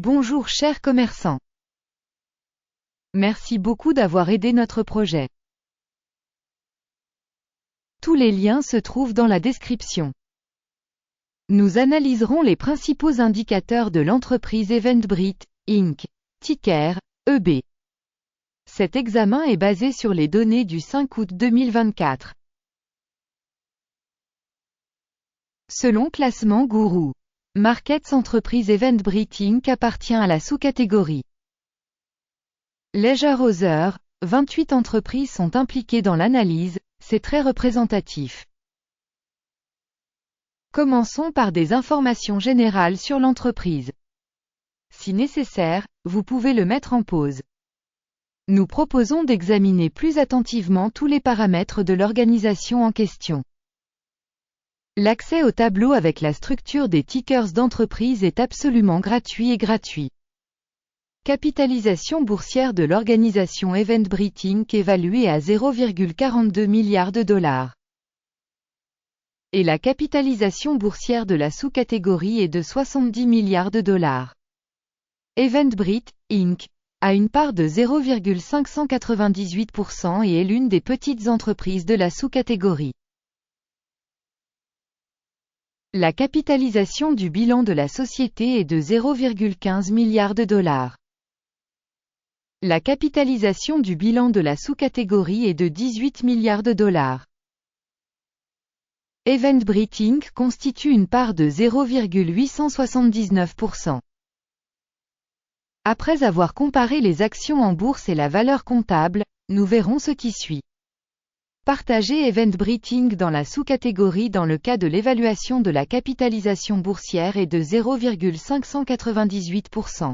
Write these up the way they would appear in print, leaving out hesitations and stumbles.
Bonjour chers commerçants. Merci beaucoup d'avoir aidé notre projet. Tous les liens se trouvent dans la description. Nous analyserons les principaux indicateurs de l'entreprise Eventbrite, Inc., ticker, EB. Cet examen est basé sur les données du 5 août 2024. Selon Classement Gourou, Markets Entreprise Eventbrite Inc. appartient à la sous-catégorie Leisure Other. 28 entreprises sont impliquées dans l'analyse, c'est très représentatif. Commençons par des informations générales sur l'entreprise. Si nécessaire, vous pouvez le mettre en pause. Nous proposons d'examiner plus attentivement tous les paramètres de l'organisation en question. L'accès au tableau avec la structure des tickers d'entreprise est absolument gratuit et gratuit. Capitalisation boursière de l'organisation Eventbrite Inc. évaluée à 0,42 milliards de dollars. Et la capitalisation boursière de la sous-catégorie est de 70 milliards de dollars. Eventbrite Inc. a une part de 0,598% et est l'une des petites entreprises de la sous-catégorie. La capitalisation du bilan de la société est de 0,15 milliards de dollars. La capitalisation du bilan de la sous-catégorie est de 18 milliards de dollars. Eventbrite Inc. constitue une part de 0,879%. Après avoir comparé les actions en bourse et la valeur comptable, nous verrons ce qui suit. Partager Eventbrite Inc. dans la sous-catégorie dans le cas de l'évaluation de la capitalisation boursière est de 0,598%.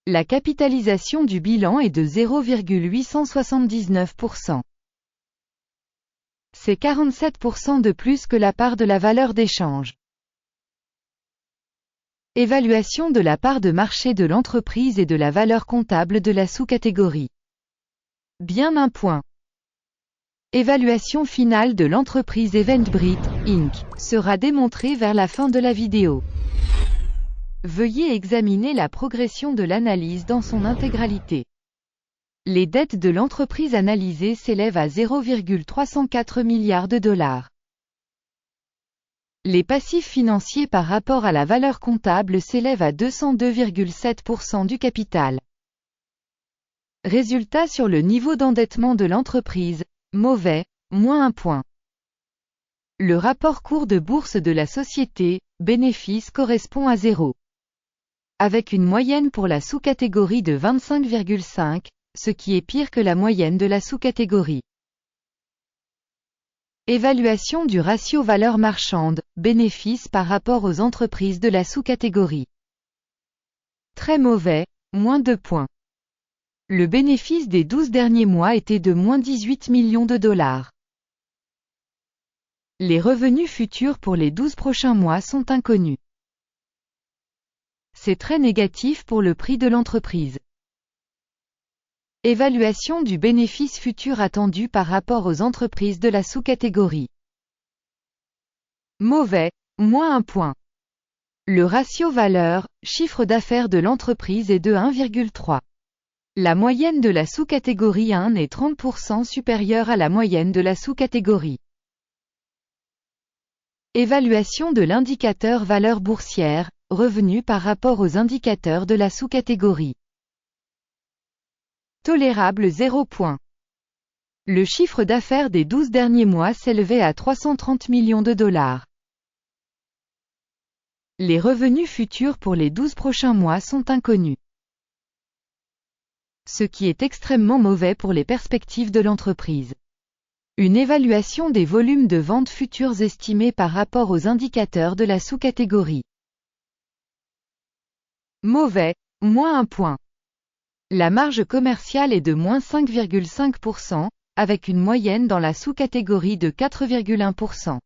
La capitalisation du bilan est de 0,879%. C'est 47% de plus que la part de la valeur d'échange. Évaluation de la part de marché de l'entreprise et de la valeur comptable de la sous-catégorie. Bien un point. Évaluation finale de l'entreprise Eventbrite, Inc. sera démontrée vers la fin de la vidéo. Veuillez examiner la progression de l'analyse dans son intégralité. Les dettes de l'entreprise analysée s'élèvent à 0,304 milliards de dollars. Les passifs financiers par rapport à la valeur comptable s'élèvent à 202,7% du capital. Résultat sur le niveau d'endettement de l'entreprise, mauvais, moins 1 point. Le rapport cours de bourse de la société, bénéfice correspond à 0. Avec une moyenne pour la sous-catégorie de 25,5, ce qui est pire que la moyenne de la sous-catégorie. Évaluation du ratio valeur marchande, bénéfice par rapport aux entreprises de la sous-catégorie. Très mauvais, moins 2 points. Le bénéfice des 12 derniers mois était de moins 18 millions de dollars. Les revenus futurs pour les 12 prochains mois sont inconnus. C'est très négatif pour le prix de l'entreprise. Évaluation du bénéfice futur attendu par rapport aux entreprises de la sous-catégorie. Mauvais, moins 1 point. Le ratio valeur, chiffre d'affaires de l'entreprise est de 1,3. La moyenne de la sous-catégorie 1 est 30% supérieure à la moyenne de la sous-catégorie. Évaluation de l'indicateur valeur boursière, revenu par rapport aux indicateurs de la sous-catégorie. Tolérable 0 point. Le chiffre d'affaires des 12 derniers mois s'élevait à 330 millions de dollars. Les revenus futurs pour les 12 prochains mois sont inconnus. Ce qui est extrêmement mauvais pour les perspectives de l'entreprise. Une évaluation des volumes de ventes futures estimés par rapport aux indicateurs de la sous-catégorie. Mauvais, moins 1 point. La marge commerciale est de moins 5,5%, avec une moyenne dans la sous-catégorie de 4,1%.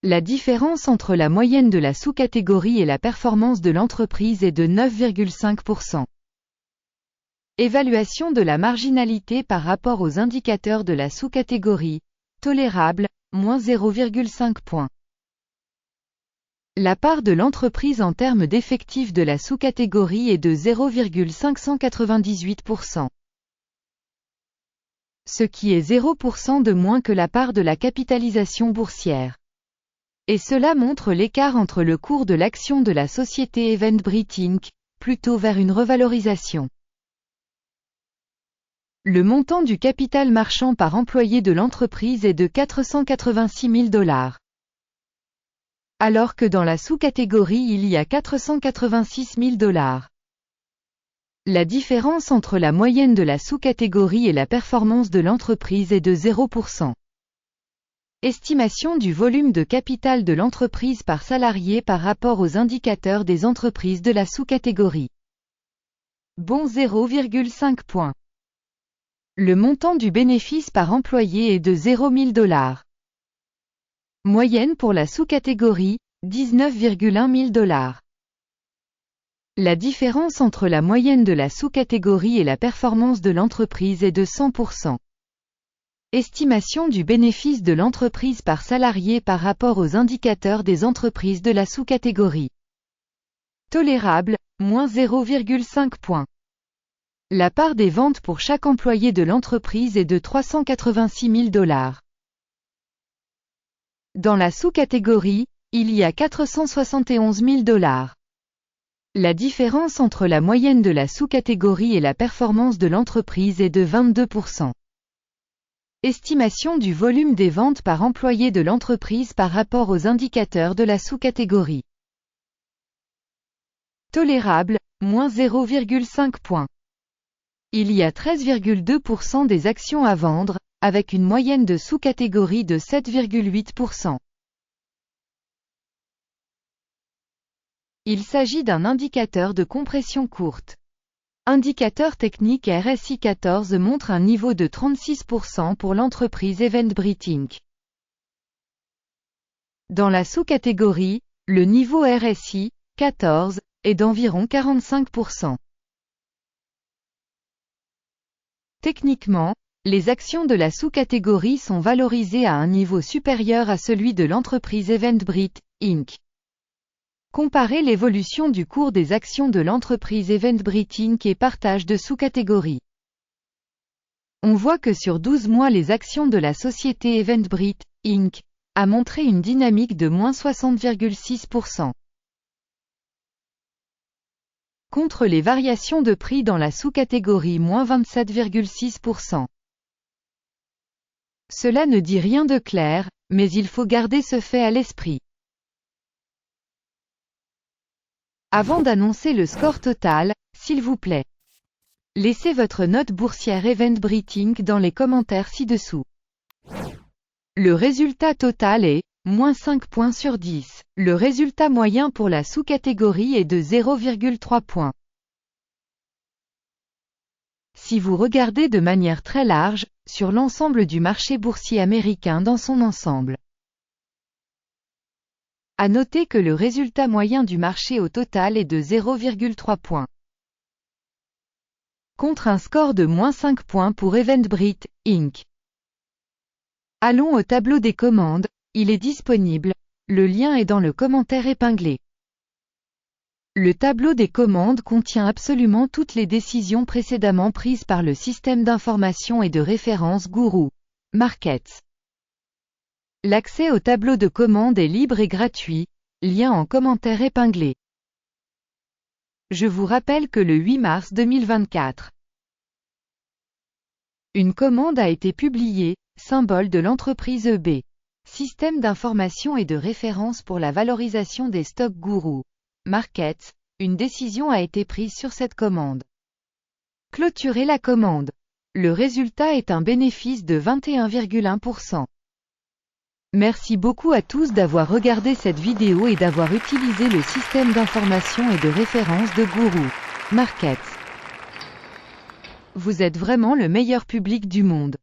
La différence entre la moyenne de la sous-catégorie et la performance de l'entreprise est de 9,5%. Évaluation de la marginalité par rapport aux indicateurs de la sous-catégorie, tolérable, moins 0,5 points. La part de l'entreprise en termes d'effectifs de la sous-catégorie est de 0,598%. Ce qui est 0% de moins que la part de la capitalisation boursière. Et cela montre l'écart entre le cours de l'action de la société Eventbrite Inc., plutôt vers une revalorisation. Le montant du capital marchand par employé de l'entreprise est de $486 000. Alors que dans la sous-catégorie il y a $486 000. La différence entre la moyenne de la sous-catégorie et la performance de l'entreprise est de 0%. Estimation du volume de capital de l'entreprise par salarié par rapport aux indicateurs des entreprises de la sous-catégorie. Bon 0,5 points. Le montant du bénéfice par employé est de $0 000. Moyenne pour la sous-catégorie, $19,1 000. La différence entre la moyenne de la sous-catégorie et la performance de l'entreprise est de 100%. Estimation du bénéfice de l'entreprise par salarié par rapport aux indicateurs des entreprises de la sous-catégorie. Tolérable, moins 0,5 points. La part des ventes pour chaque employé de l'entreprise est de $386 000. Dans la sous-catégorie, il y a $471 000. La différence entre la moyenne de la sous-catégorie et la performance de l'entreprise est de 22%. Estimation du volume des ventes par employé de l'entreprise par rapport aux indicateurs de la sous-catégorie. Tolérable, moins 0,5 points. Il y a 13,2% des actions à vendre, avec une moyenne de sous-catégorie de 7,8%. Il s'agit d'un indicateur de compression courte. Indicateur technique RSI 14 montre un niveau de 36% pour l'entreprise Eventbrite Inc. Dans la sous-catégorie, le niveau RSI 14 est d'environ 45%. Techniquement, les actions de la sous-catégorie sont valorisées à un niveau supérieur à celui de l'entreprise Eventbrite Inc. Comparez l'évolution du cours des actions de l'entreprise Eventbrite Inc. et partage de sous-catégories. On voit que sur 12 mois les actions de la société Eventbrite Inc. a montré une dynamique de moins 60,6%. Contre les variations de prix dans la sous-catégorie moins 27,6%. Cela ne dit rien de clair, mais il faut garder ce fait à l'esprit. Avant d'annoncer le score total, s'il vous plaît, laissez votre note boursière Eventbrite Inc. dans les commentaires ci-dessous. Le résultat total est moins 5 points sur 10. Le résultat moyen pour la sous-catégorie est de 0,3 points. Si vous regardez de manière très large, sur l'ensemble du marché boursier américain dans son ensemble. À noter que le résultat moyen du marché au total est de 0,3 points. Contre un score de moins 5 points pour Eventbrite Inc. Allons au tableau des commandes, il est disponible, le lien est dans le commentaire épinglé. Le tableau des commandes contient absolument toutes les décisions précédemment prises par le système d'information et de référence Guru Markets. L'accès au tableau de commande est libre et gratuit, lien en commentaire épinglé. Je vous rappelle que le 8 mars 2024, une commande a été publiée, symbole de l'entreprise EB. Système d'information et de référence pour la valorisation des stocks Guru Markets, une décision a été prise sur cette commande. Clôturer la commande. Le résultat est un bénéfice de 21,1%. Merci beaucoup à tous d'avoir regardé cette vidéo et d'avoir utilisé le système d'information et de référence de Guru Markets. Vous êtes vraiment le meilleur public du monde.